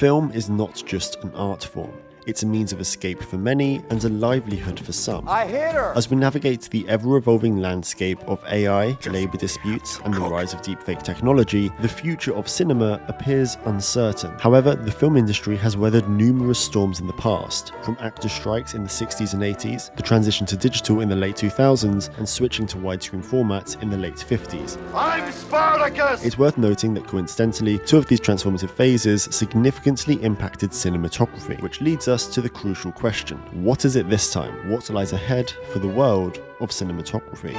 Film is not just an art form. It's a means of escape for many and a livelihood for some. I hit her! As we navigate the ever-evolving landscape of AI, labour disputes, and the rise of deepfake technology, the future of cinema appears uncertain. However, the film industry has weathered numerous storms in the past, from actor strikes in the 60s and 80s, the transition to digital in the late 2000s, and switching to widescreen formats in the late 50s. I'm Spartacus! It's worth noting that coincidentally, two of these transformative phases significantly impacted cinematography, which leads us to the crucial question: what is it this time? What lies ahead for the world of cinematography?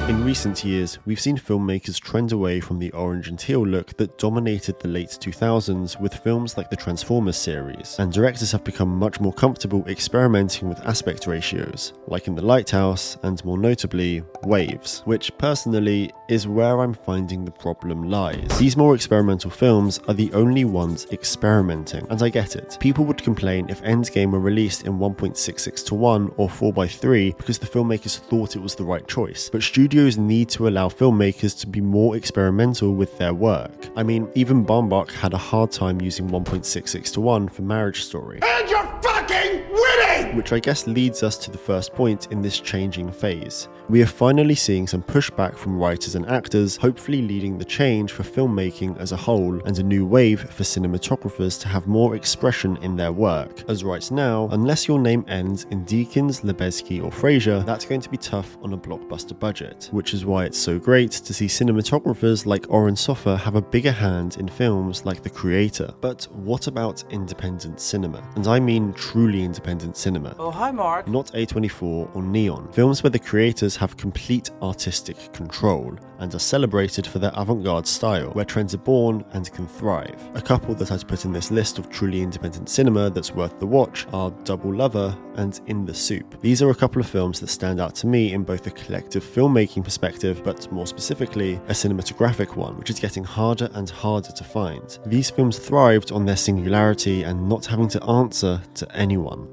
In recent years, we've seen filmmakers trend away from the orange and teal look that dominated the late 2000s with films like the Transformers series, and directors have become much more comfortable experimenting with aspect ratios, like in The Lighthouse and more notably, Waves, which personally is where I'm finding the problem lies. These more experimental films are the only ones experimenting, and I get it. People would complain if Endgame were released in 1.66:1 or 4:3 because the filmmakers thought it was the right choice, but studios need to allow filmmakers to be more experimental with their work. I mean, even Bach had a hard time using 1.66:1 for Marriage Story. And you're fucking winning! Which I guess leads us to the first point in this changing phase. We are finally seeing some pushback from writers and actors, hopefully leading the change for filmmaking as a whole and a new wave for cinematographers to have more expression in their work. As right now, unless your name ends in Deakins, Lebesky or Fraser, that's going to be tough on a blockbuster budget, which is why it's so great to see cinematographers like Oren Sofer have a bigger hand in films like The Creator. But what about independent cinema? And I mean truly independent cinema. Oh, hi, Mark. Not A24 or Neon. Films where the creators have complete artistic control and are celebrated for their avant-garde style, where trends are born and can thrive. A couple that I'd put in this list of truly independent cinema that's worth the watch are Double Lover and In the Soup. These are a couple of films that stand out to me in both a collective filmmaking perspective, but more specifically, a cinematographic one, which is getting harder and harder to find. These films thrived on their singularity and not having to answer to anyone.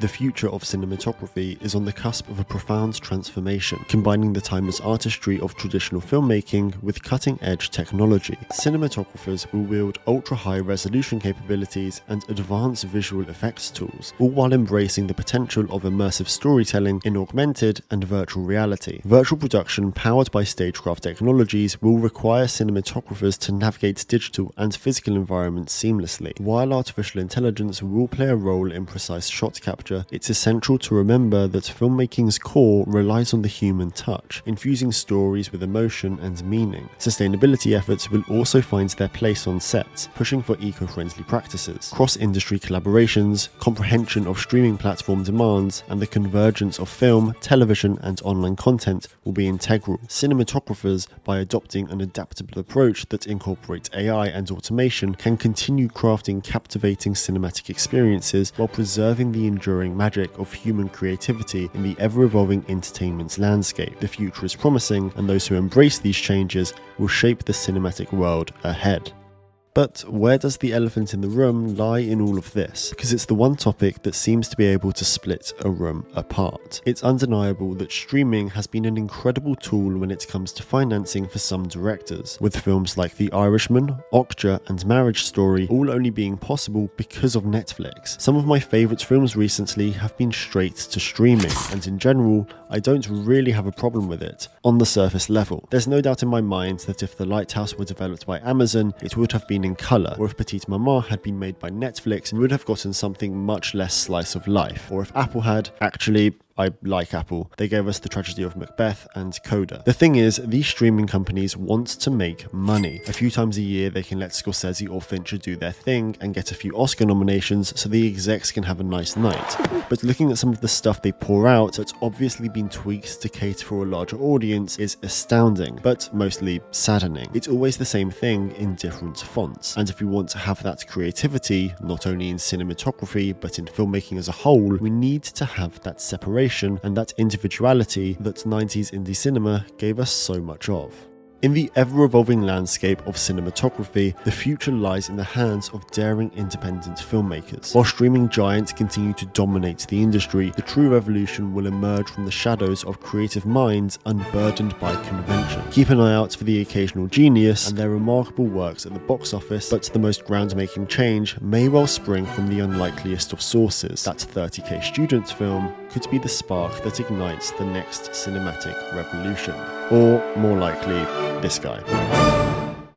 The future of cinematography is on the cusp of a profound transformation, combining the timeless artistry of traditional filmmaking with cutting-edge technology. Cinematographers will wield ultra-high resolution capabilities and advanced visual effects tools, all while embracing the potential of immersive storytelling in augmented and virtual reality. Virtual production powered by stagecraft technologies will require cinematographers to navigate digital and physical environments seamlessly. While artificial intelligence will play a role in precise shot capture, it's essential to remember that filmmaking's core relies on the human touch, infusing stories with emotion and meaning. Sustainability efforts will also find their place on sets, pushing for eco-friendly practices. Cross-industry collaborations, comprehension of streaming platform demands, and the convergence of film, television, and online content will be integral. Cinematographers, by adopting an adaptable approach that incorporates AI and automation, can continue crafting captivating cinematic experiences while preserving the enduring magic of human creativity in the ever-evolving entertainment landscape. The future is promising, and those who embrace these changes will shape the cinematic world ahead. But where does the elephant in the room lie in all of this? Because it's the one topic that seems to be able to split a room apart. It's undeniable that streaming has been an incredible tool when it comes to financing for some directors, with films like The Irishman, Okja, and Marriage Story all only being possible because of Netflix. Some of my favourite films recently have been straight to streaming, and in general, I don't really have a problem with it, on the surface level. There's no doubt in my mind that if The Lighthouse were developed by Amazon, it would have been in colour, or if Petite Maman had been made by Netflix, we would have gotten something much less slice of life. Or if Apple had, actually, I like Apple. They gave us The Tragedy of Macbeth and Coda. The thing is, these streaming companies want to make money. A few times a year, they can let Scorsese or Fincher do their thing and get a few Oscar nominations so the execs can have a nice night. But looking at some of the stuff they pour out that's obviously been tweaked to cater for a larger audience is astounding, but mostly saddening. It's always the same thing in different fonts. And if we want to have that creativity, not only in cinematography, but in filmmaking as a whole, we need to have that separation and that individuality that 90s indie cinema gave us so much of. In the ever-evolving landscape of cinematography, the future lies in the hands of daring independent filmmakers. While streaming giants continue to dominate the industry, the true revolution will emerge from the shadows of creative minds unburdened by convention. Keep an eye out for the occasional genius and their remarkable works at the box office, but the most groundbreaking change may well spring from the unlikeliest of sources. That 30k student film could be the spark that ignites the next cinematic revolution. Or, more likely, this guy.